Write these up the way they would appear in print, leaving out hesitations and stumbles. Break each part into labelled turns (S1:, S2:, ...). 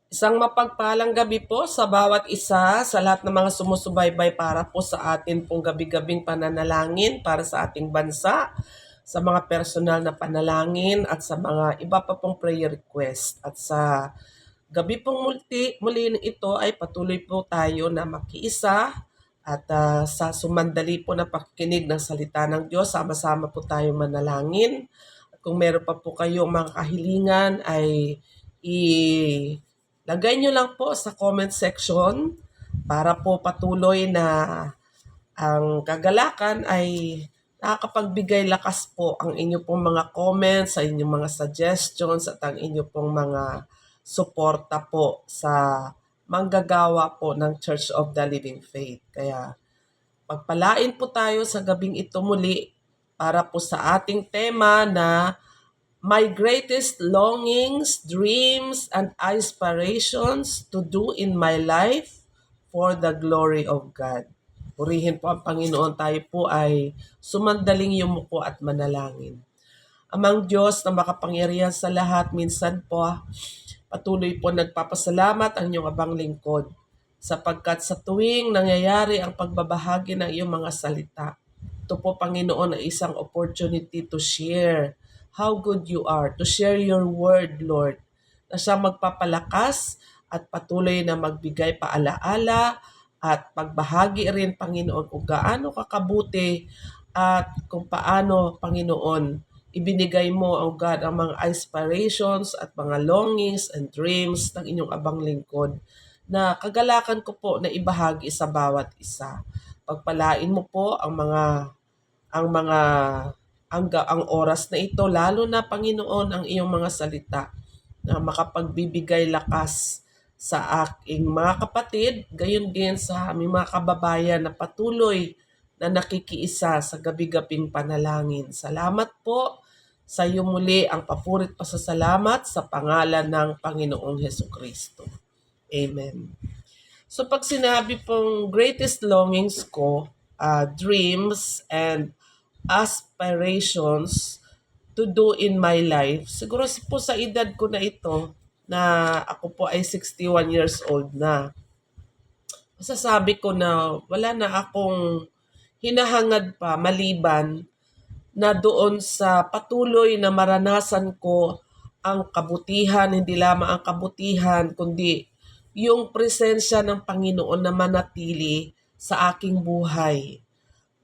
S1: Isang mapagpalang gabi po sa bawat isa, sa lahat ng mga sumusubaybay para po sa atin pong gabi-gabing pananalangin para sa ating bansa, sa mga personal na panalangin at sa mga iba pa pong prayer request. At sa gabi pong muli ito ay patuloy po tayo na makiisa at sa sumandali po na pakikinig ng salita ng Diyos, sama-sama po tayo manalangin. At kung meron pa po kayong mga kahilingan ay ilagay nyo lang po sa comment section para po patuloy na ang kagalakan ay nakakapagbigay lakas po ang inyo pong mga comments, sa inyong mga suggestions at ang inyo pong mga suporta po sa manggagawa po ng Church of the Living Faith. Kaya pagpalain po tayo sa gabing ito muli para po sa ating tema na my greatest longings, dreams, and aspirations to do in my life for the glory of God. Purihin po ang Panginoon, tayo po ay sumandaling yumuko at manalangin. Amang Diyos na makapangyarihan sa lahat, minsan po patuloy po nagpapasalamat ang iyong abang lingkod sapagkat sa tuwing nangyayari ang pagbabahagi ng iyong mga salita, ito po Panginoon ay isang opportunity to share how good you are, to share your word, Lord, na siya magpapalakas at patuloy na magbigay paalaala at pagbahagi rin, Panginoon, kung gaano kakabuti at kung paano, Panginoon, ibinigay mo, O God, ang mga aspirations at mga longings and dreams ng inyong abang lingkod na kagalakan ko po na ibahagi sa bawat isa. Pagpalain mo po ang ang oras na ito, lalo na Panginoon ang iyong mga salita na makapagbibigay lakas sa aking mga kapatid, gayon din sa aming mga kababayan na patuloy na nakikiisa sa gabi-gabing panalangin. Salamat po sa iyo muli ang papurit pasasalamat sa pangalan ng Panginoong Hesukristo. Amen. So pag sinabi pong greatest longings ko, dreams and aspirations to do in my life, siguro po sa edad ko na ito, na ako po ay 61 years old na, masasabi ko na wala na akong hinahangad pa maliban na doon sa patuloy na maranasan ko ang kabutihan, hindi lamang ang kabutihan, kundi yung presensya ng Panginoon na manatili sa aking buhay.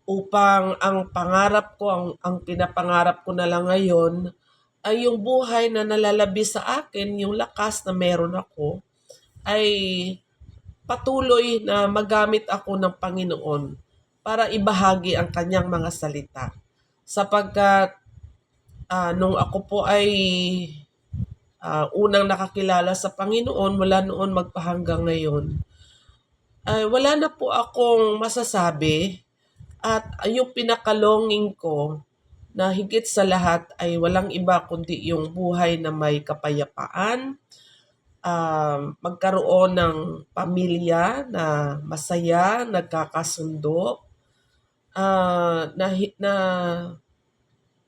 S1: Upang ang pangarap ko, ang pinapangarap ko na lang ngayon, ay yung buhay na nalalabi sa akin, yung lakas na meron ako, ay patuloy na magamit ako ng Panginoon para ibahagi ang kanyang mga salita. Sapagkat nung ako po ay unang nakakilala sa Panginoon mula noon magpahanggang ngayon, ay wala na po akong masasabi at yung pinakalonging ko na higit sa lahat ay walang iba kundi yung buhay na may kapayapaan, magkaroon ng pamilya na masaya, nagkakasundo, na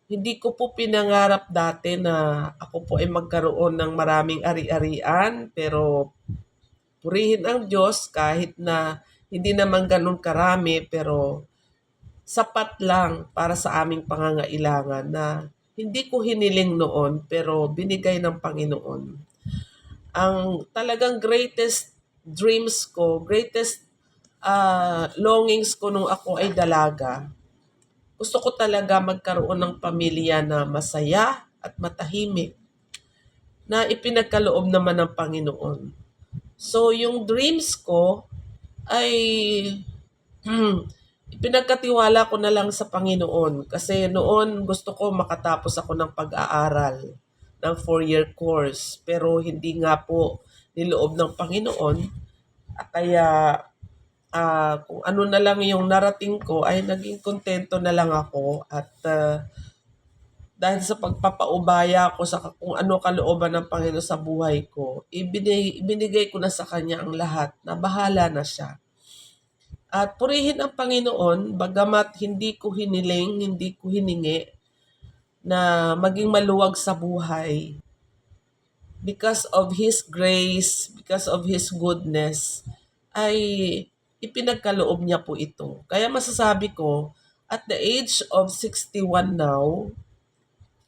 S1: hindi ko po pinangarap dati na ako po ay magkaroon ng maraming ari-arian, pero purihin ang Diyos kahit na hindi naman ganun karami, pero sapat lang para sa aming pangangailangan na hindi ko hiniling noon pero binigay ng Panginoon. Ang talagang greatest dreams ko, greatest longings ko nung ako ay dalaga, gusto ko talaga magkaroon ng pamilya na masaya at matahimik na ipinagkaloob naman ng Panginoon. So yung dreams ko ay ipinagkatiwala ko na lang sa Panginoon kasi noon gusto ko makatapos ako ng pag-aaral ng 4-year course pero hindi nga po niloob ng Panginoon. Kaya kung ano na lang yung narating ko ay naging kontento na lang ako at dahil sa pagpapaubaya ko sa kung ano kalooban ng Panginoon sa buhay ko, ibinigay ko na sa Kanya ang lahat na bahala na siya. At purihin ang Panginoon, bagamat hindi ko hiniling, hindi ko hiningi na maging maluwag sa buhay. Because of His grace, because of His goodness, ay ipinagkaloob niya po ito. Kaya masasabi ko, at the age of 61 now,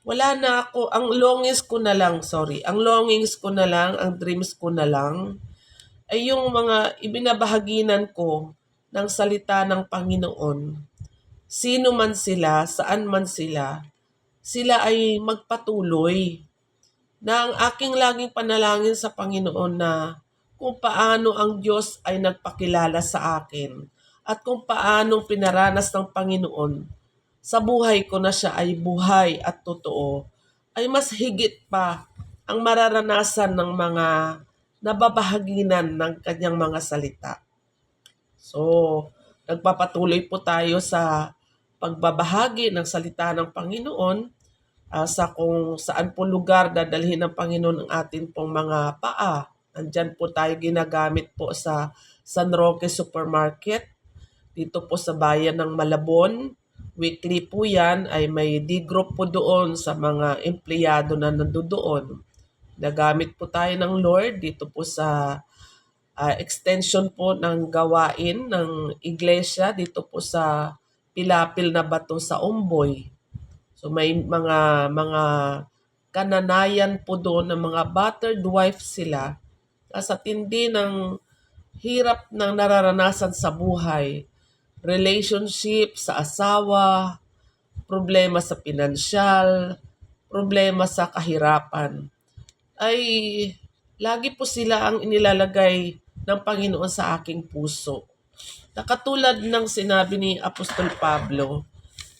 S1: wala na ako, ang longings ko na lang, ang dreams ko na lang, ay yung mga ibinabahaginan ko ng salita ng Panginoon. Sino man sila, saan man sila, sila ay magpatuloy na ang aking laging panalangin sa Panginoon na kung paano ang Diyos ay nagpakilala sa akin at kung paano pinaranas ng Panginoon sa buhay ko na siya ay buhay at totoo, ay mas higit pa ang mararanasan ng mga nababahaginan ng kanyang mga salita. So, nagpapatuloy po tayo sa pagbabahagi ng salita ng Panginoon sa kung saan po lugar dadalhin ng Panginoon ang atin pong mga paa. Andyan po tayo ginagamit po sa San Roque Supermarket, dito po sa bayan ng Malabon. Weekly po yan, ay may D-group po doon sa mga empleyado na nandoon. Nagamit po tayo ng Lord dito po sa extension po ng gawain ng iglesia dito po sa Pilapil na Bato sa Umboy. So may mga kananayan po doon ng mga battered wife sila sa tindi ng hirap ng nararanasan sa buhay, relationship sa asawa, problema sa pinansyal, problema sa kahirapan, ay lagi po sila ang inilalagay ng Panginoon sa aking puso. Na katulad ng sinabi ni Apostol Pablo,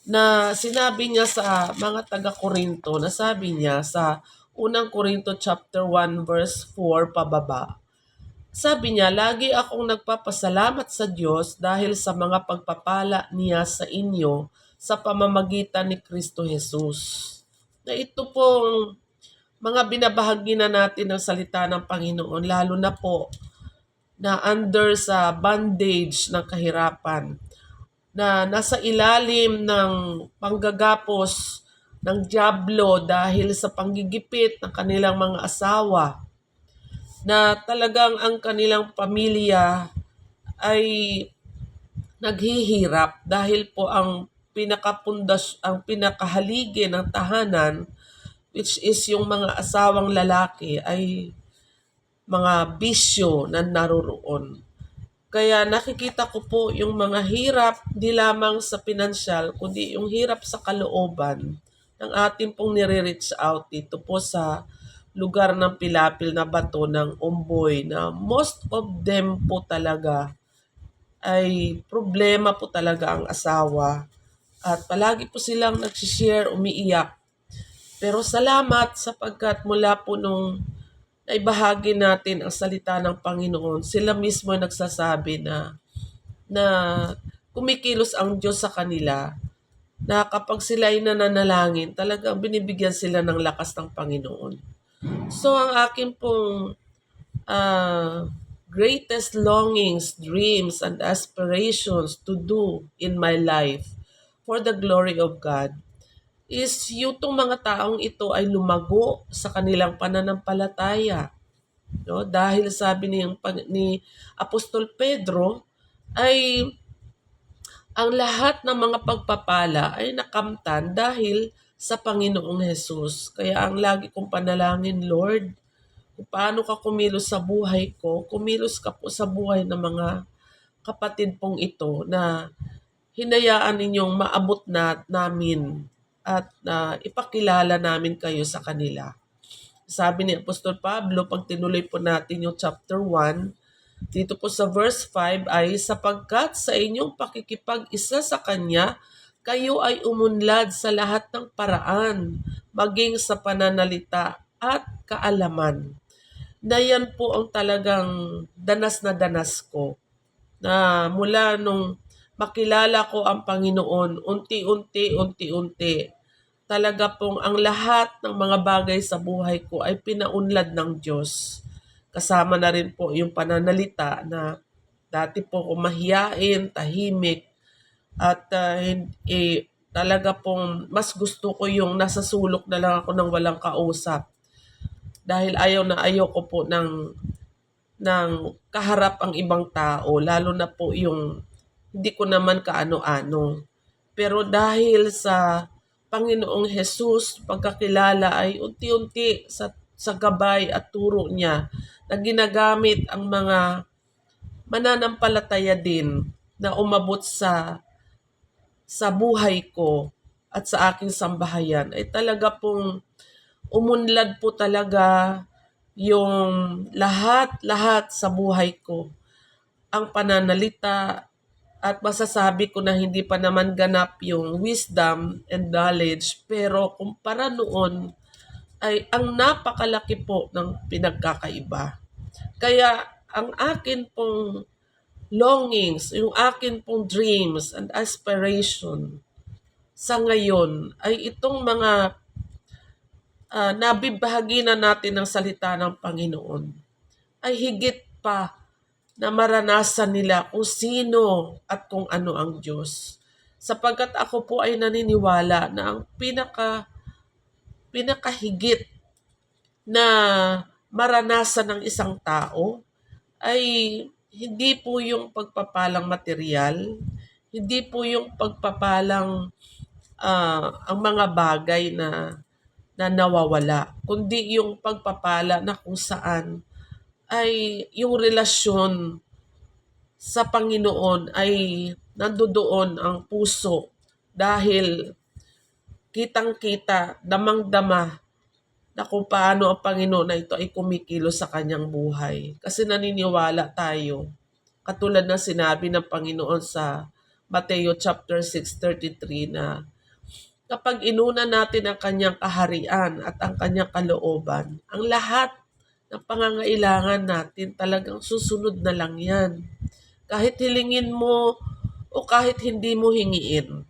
S1: na sinabi niya sa mga taga-Korinto, na sabi niya sa unang Korinto chapter 1 verse 4 pababa. Sabi niya, lagi akong nagpapasalamat sa Diyos dahil sa mga pagpapala niya sa inyo sa pamamagitan ni Kristo Jesus. Na ito pong mga binabahagi na natin ng salita ng Panginoon, lalo na po na under sa bondage ng kahirapan, na nasa ilalim ng panggagapos ng dyablo dahil sa panggigipit ng kanilang mga asawa, na talagang ang kanilang pamilya ay naghihirap dahil po ang pinakahaligi ng tahanan, which is yung mga asawang lalaki, ay mga bisyo na naroroon. Kaya nakikita ko po yung mga hirap, di lamang sa pinansyal, kundi yung hirap sa kalooban ng ating pong nire-reach out dito po sa lugar ng Pilapil na Bato ng Umboy, na most of them po talaga ay problema po talaga ang asawa. At palagi po silang nagsishare, umiiyak. Pero salamat sapagkat mula po nung naibahagi natin ang salita ng Panginoon, sila mismo ay nagsasabi na kumikilos ang Diyos sa kanila, na kapag sila ay nananalangin, talagang binibigyan sila ng lakas ng Panginoon. So ang akin pong greatest longings, dreams, and aspirations to do in my life for the glory of God is yung mga taong ito ay lumago sa kanilang pananampalataya. No? Dahil sabi ni Apostol Pedro ay ang lahat ng mga pagpapala ay nakamtan dahil sa Panginoong Hesus. Kaya ang lagi kong panalangin, Lord, kung paano ka kumilos sa buhay ko, kumilos ka po sa buhay ng mga kapatid pong ito na hinayaan ninyong maabot namin at ipakilala namin kayo sa kanila. Sabi ni Apostol Pablo, pag tinuloy po natin yung chapter 1, dito po sa verse 5 ay, sapagkat sa inyong pakikipag-isa sa Kanya, kayo ay umunlad sa lahat ng paraan, maging sa pananalita at kaalaman. Na yan po ang talagang danas na danas ko. Na mula nung makilala ko ang Panginoon, unti-unti, talaga pong ang lahat ng mga bagay sa buhay ko ay pinaunlad ng Diyos. Kasama na rin po yung pananalita na dati po ko mahiyain, tahimik, at talaga pong mas gusto ko yung nasa sulok na lang ako ng walang kausap. Dahil ayaw ko po ng ng kaharap ang ibang tao, lalo na po yung hindi ko naman kaano-ano. Pero dahil sa Panginoong Jesus, pagkakilala ay unti-unti sa gabay at turo niya na ginagamit ang mga mananampalataya din na umabot sa buhay ko at sa aking sambahayan ay talaga pong umunlad po talaga yung lahat-lahat sa buhay ko. Ang pananalita at masasabi ko na hindi pa naman ganap yung wisdom and knowledge pero kumpara noon ay ang napakalaki po ng pinagkakaiba. Kaya ang akin pong longings, yung akin pong dreams and aspiration sa ngayon ay itong mga nabibahagi na natin ng salita ng Panginoon ay higit pa na maranasan nila kung sino at kung ano ang Diyos. Sapagkat ako po ay naniniwala na ang pinakahigit na maranasan ng isang tao ay hindi po yung pagpapalang material, hindi po yung pagpapalang ang mga bagay na nawawala, kundi yung pagpapala na kung saan ay yung relasyon sa Panginoon ay nandoon ang puso dahil kitang-kita, damang-dama na kung paano ang Panginoon na ito ay kumikilos sa kanyang buhay. Kasi naniniwala tayo, katulad ng sinabi ng Panginoon sa Mateo chapter 6:33 na kapag inuna natin ang kanyang kaharian at ang kanyang kalooban, ang lahat ng pangangailangan natin talagang susunod na lang yan. Kahit hilingin mo o kahit hindi mo hingiin.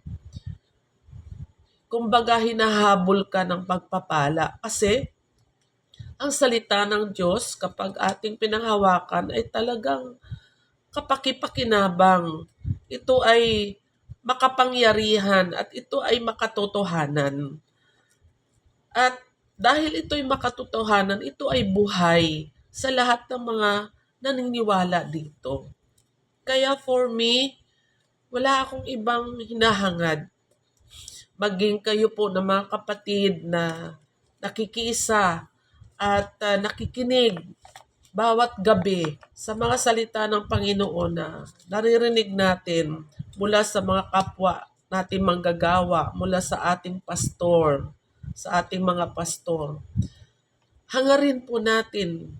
S1: Kumbaga hinahabol ka ng pagpapala kasi ang salita ng Diyos kapag ating pinanghawakan ay talagang kapaki-pakinabang. Ito ay makapangyarihan at ito ay makatotohanan. At dahil ito ay makatotohanan, ito ay buhay sa lahat ng mga naniniwala dito. Kaya for me, wala akong ibang hinahangad. Maging kayo po ng mga kapatid na nakikiisa at nakikinig bawat gabi sa mga salita ng Panginoon na naririnig natin mula sa mga kapwa nating manggagawa, mula sa ating pastor, sa ating mga pastor. Hangarin po natin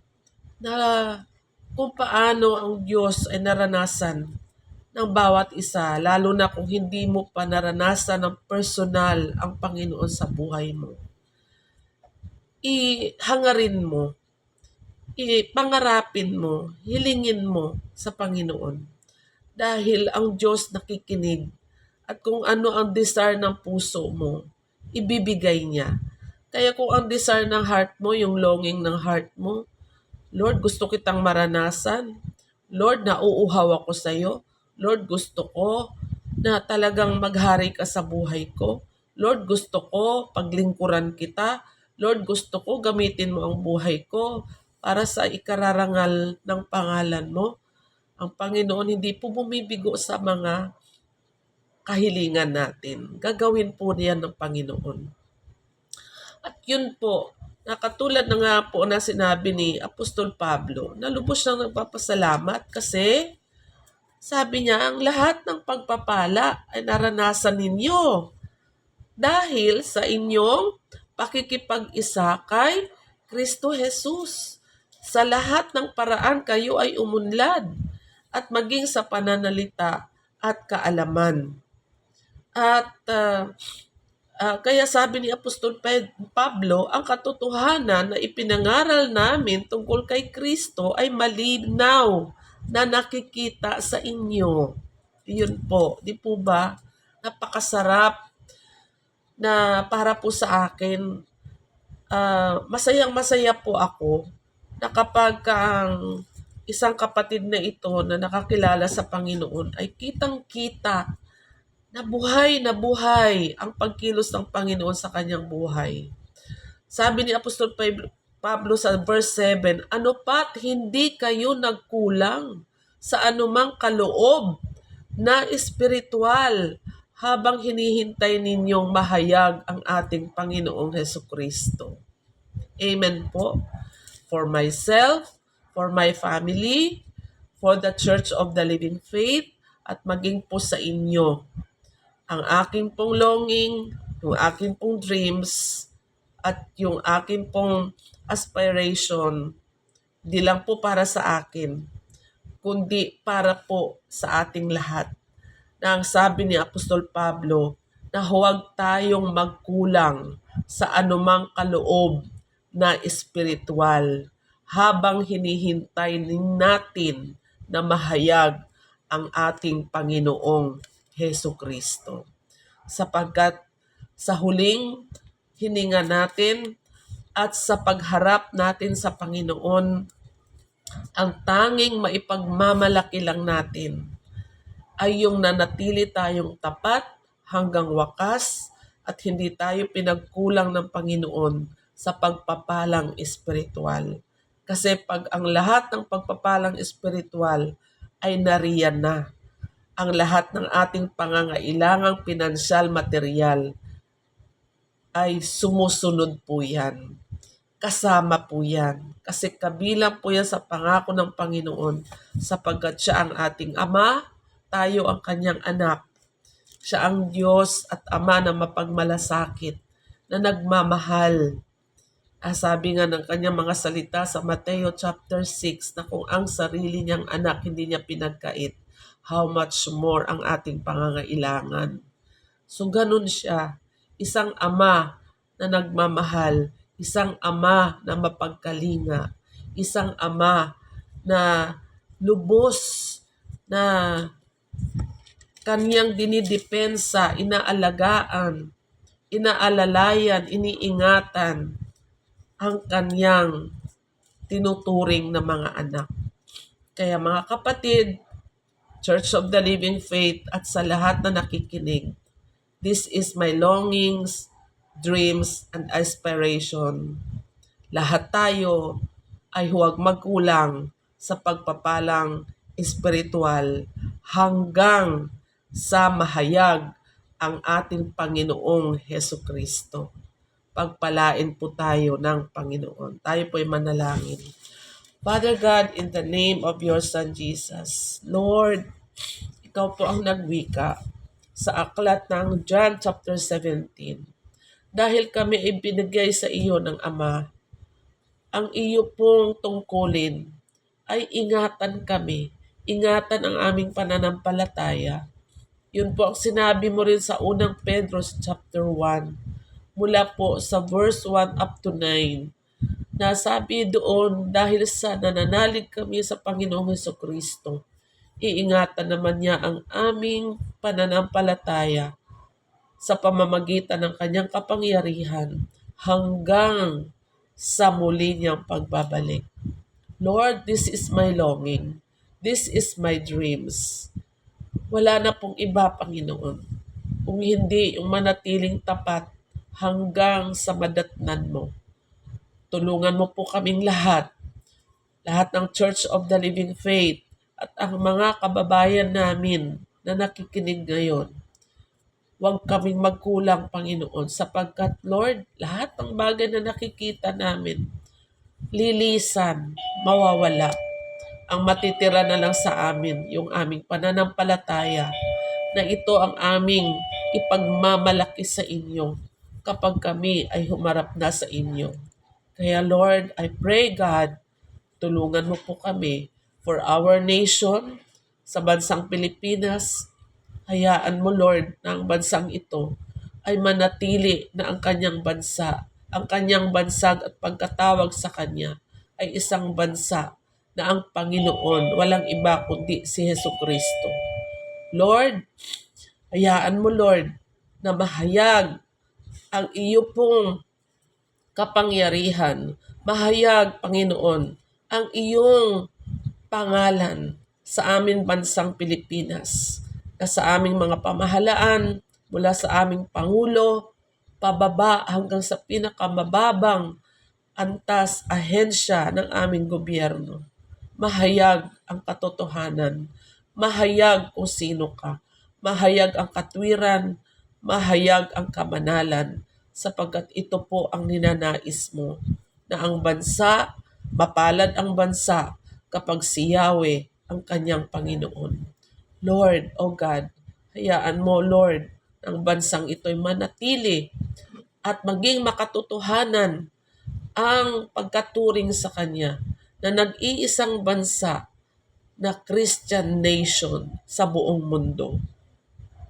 S1: na kung paano ang Diyos ay naranasan ng bawat isa, lalo na kung hindi mo pa naranasan ng personal ang Panginoon sa buhay mo. Ihangarin mo, ipangarapin mo, hilingin mo sa Panginoon. Dahil ang Diyos nakikinig at kung ano ang desire ng puso mo, ibibigay niya. Kaya kung ang desire ng heart mo, yung longing ng heart mo, Lord, gusto kitang maranasan. Lord, nauuhaw ako sa iyo. Lord, gusto ko na talagang maghari ka sa buhay ko. Lord, gusto ko paglingkuran kita. Lord, gusto ko gamitin mo ang buhay ko para sa ikararangal ng pangalan mo. Ang Panginoon hindi po bumibigo sa mga kahilingan natin. Gagawin po niyan ng Panginoon. At yun po, nakatulad na nga po na sinabi ni Apostol Pablo, na lubos nang nagpapasalamat kasi sabi niya, ang lahat ng pagpapala ay naranasan ninyo dahil sa inyong pakikipag-isa kay Kristo Jesus. Sa lahat ng paraan kayo ay umunlad at maging sa pananalita at kaalaman. At kaya sabi ni Apostol Pablo, ang katotohanan na ipinangaral namin tungkol kay Kristo ay malinaw na nakikita sa inyo. Yun po, di po ba? Napakasarap na para po sa akin, masayang-masaya po ako na kapag ang isang kapatid na ito na nakakilala sa Panginoon ay kitang-kita na buhay ang pagkilos ng Panginoon sa kanyang buhay. Sabi ni Apostol Pablo sa verse 7, ano pat hindi kayo nagkulang sa anumang kaloob na espiritual habang hinihintay ninyong mahayag ang ating Panginoong Hesukristo. Amen po. For myself, for my family, for the Church of the Living Faith, at maging po sa inyo. Ang aking pong longing, yung aking pong dreams, at yung aking pong aspiration, di lang po para sa akin, kundi para po sa ating lahat. Na ang sabi ni Apostol Pablo, na huwag tayong magkulang sa anumang kaloob na espiritual habang hinihintay natin na mahayag ang ating Panginoong Hesukristo. Sapagkat sa huling hininga natin at sa pagharap natin sa Panginoon, ang tanging maipagmamalaki lang natin ay yung nanatili tayong tapat hanggang wakas at hindi tayo pinagkulang ng Panginoon sa pagpapalang espiritual. Kasi pag ang lahat ng pagpapalang espiritual ay nariyan na, ang lahat ng ating pangangailangang pinansyal, material, ay sumusunod po yan. Kasama po yan. Kasi kabilang po yan sa pangako ng Panginoon sapagkat siya ang ating Ama, tayo ang kanyang anak. Siya ang Diyos at Ama na mapagmalasakit, na nagmamahal. Sabi nga ng kanyang mga salita sa Mateo chapter 6 na kung ang sarili niyang anak hindi niya pinagkait, how much more ang ating pangangailangan. So ganun siya, isang ama na nagmamahal, isang ama na mapagkalinga, isang ama na lubos na kanyang dinidepensa, inaalagaan, inaalalayan, iniingatan ang kanyang tinuturing na mga anak. Kaya mga kapatid, Church of the Living Faith at sa lahat na nakikinig, this is my longings, dreams, and aspiration. Lahat tayo ay huwag magkulang sa pagpapalang espiritual hanggang sa mahayag ang ating Panginoong Hesukristo. Pagpalain po tayo ng Panginoon. Tayo po ay manalangin. Father God, in the name of your Son Jesus, Lord, ikaw po ang nagwika sa aklat ng John chapter 17. Dahil kami ay binigay sa iyo ng Ama, ang iyo pong tungkulin ay ingatan kami, ingatan ang aming pananampalataya. Yun po ang sinabi mo rin sa unang Pedro chapter 1, mula po sa verse 1 up to 9. Nasabi doon, dahil sa nananalig kami sa Panginoong Hesukristo, iingatan naman niya ang aming pananampalataya sa pamamagitan ng kanyang kapangyarihan hanggang sa muli niyang pagbabalik. Lord, this is my longing. This is my dreams. Wala na pong iba, Panginoon, kung hindi yung manatiling tapat hanggang sa madatnan mo. Tulungan mo po kaming lahat ng Church of the Living Faith at ang mga kababayan namin na nakikinig ngayon. Huwag kaming magkulang, Panginoon, sapagkat, Lord, lahat ng bagay na nakikita namin, lilisan, mawawala. Ang matitira na lang sa amin, yung aming pananampalataya, na ito ang aming ipagmamalaki sa inyo kapag kami ay humarap na sa inyo. Kaya Lord, I pray God, tulungan mo po kami for our nation, sa bansang Pilipinas. Hayaan mo Lord na ang bansang ito ay manatili na ang kanyang bansa, ang kanyang bansag at pagkatawag sa kanya ay isang bansa na ang Panginoon, walang iba kundi si Hesukristo. Lord, hayaan mo Lord na mahayag ang iyo pong kapangyarihan. Mahayag, Panginoon, ang iyong pangalan sa aming bansang Pilipinas, na sa aming mga pamahalaan, mula sa aming Pangulo, pababa hanggang sa pinakamababang antas, ahensya ng aming gobyerno. Mahayag ang katotohanan, mahayag kung sino ka, mahayag ang katwiran, mahayag ang kamanalan, sapagkat ito po ang ninanais mo, na ang bansa, mapalad ang bansa kapag si Yahweh ang kanyang Panginoon. Lord, O God, hayaan mo, Lord, ang bansang ito'y manatili at maging makatotohanan ang pagkaturing sa Kanya na nag-iisang bansa na Christian nation sa buong mundo.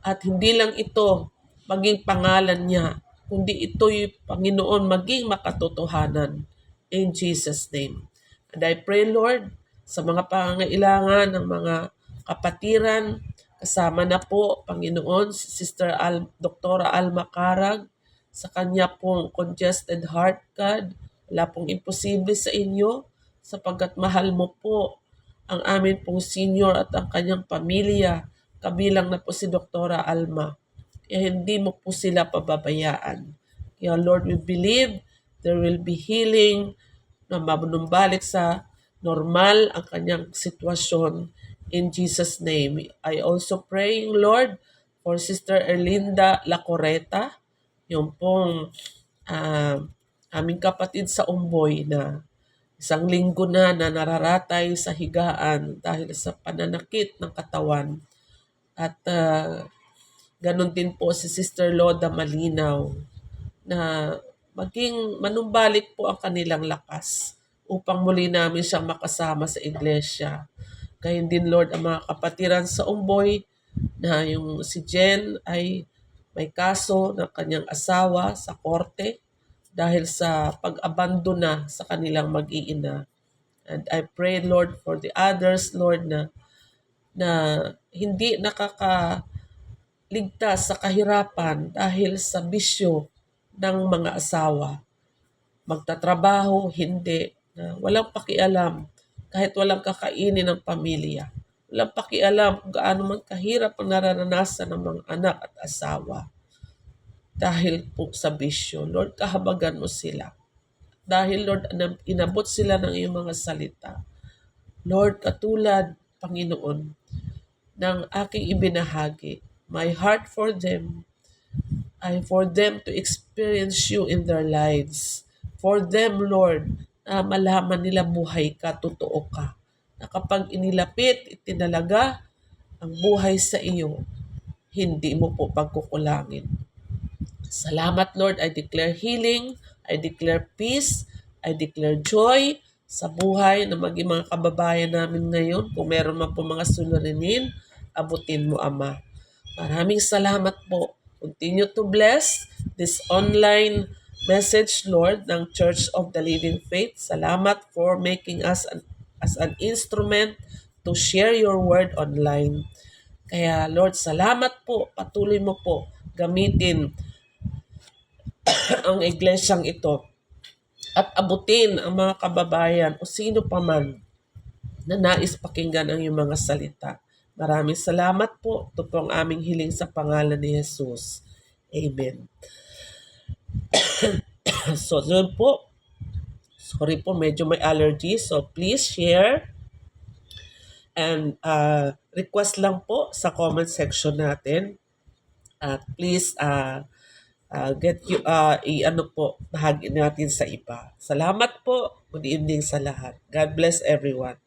S1: At hindi lang ito maging pangalan niya, kundi ito'y Panginoon maging makatotohanan. In Jesus' name. And I pray, Lord, sa mga pangangailangan ng mga kapatiran, kasama na po, Panginoon, si Sister Dr. Alma Carag, sa kanya pong congested heart, God. Wala pong imposible sa inyo, sapagkat mahal mo po ang amin pong senior at ang kanyang pamilya, kabilang na po si Dr. Alma. Kaya hindi mo po sila pababayaan. Kaya Lord, we believe there will be healing na manumbalik sa normal ang kanyang sitwasyon. In Jesus' name. I also praying, Lord, for Sister Erlinda Lacoreta, yung pong aming kapatid sa Umboy na isang linggo na nararatay sa higaan dahil sa pananakit ng katawan. At ganun din po si Sister Loda Malinaw na maging manumbalik po ang kanilang lakas upang muli namin siyang makasama sa iglesia. Gayun din, Lord, ang mga kapatiran sa Umboy na yung si Jen ay may kaso ng kanyang asawa sa korte dahil sa pag-abandona sa kanilang mag-iina. And I pray, Lord, for the others, Lord, na hindi nakakaligtas sa kahirapan dahil sa bisyo ng mga asawa. Magtatrabaho, hindi. Na walang pakialam kahit walang kakainin ng pamilya. Walang pakialam kung gaano man kahirap ang nararanasan ng mga anak at asawa. Dahil po sa bisyo, Lord, kahabagan mo sila. Dahil, Lord, inabot sila ng iyong mga salita. Lord, katulad, Panginoon, ng aking ibinahagi, my heart for them ay for them to experience you in their lives. For them, Lord, na malaman nila buhay ka, totoo ka. Na kapag inilapit, itinalaga ang buhay sa iyo, hindi mo po pagkukulangin. Salamat, Lord. I declare healing, I declare peace, I declare joy sa buhay ng maging mga kababayan namin ngayon. Kung meron man po mga suliranin, abutin mo, Ama. Maraming salamat po. Continue to bless this online message, Lord, ng Church of the Living Faith. Salamat for making us as an instrument to share your word online. Kaya, Lord, salamat po. Patuloy mo po gamitin ang iglesyang ito at abutin ang mga kababayan o sino pa man na nais pakinggan ang iyong mga salita. Maraming salamat po. Ito po ang aming hiling sa pangalan ni Jesus. Amen. So, yun po. Sorry po, medyo may allergy. So, please share and request lang po sa comment section natin. At please bahagi natin sa iba. Salamat po. Good evening sa lahat. God bless everyone.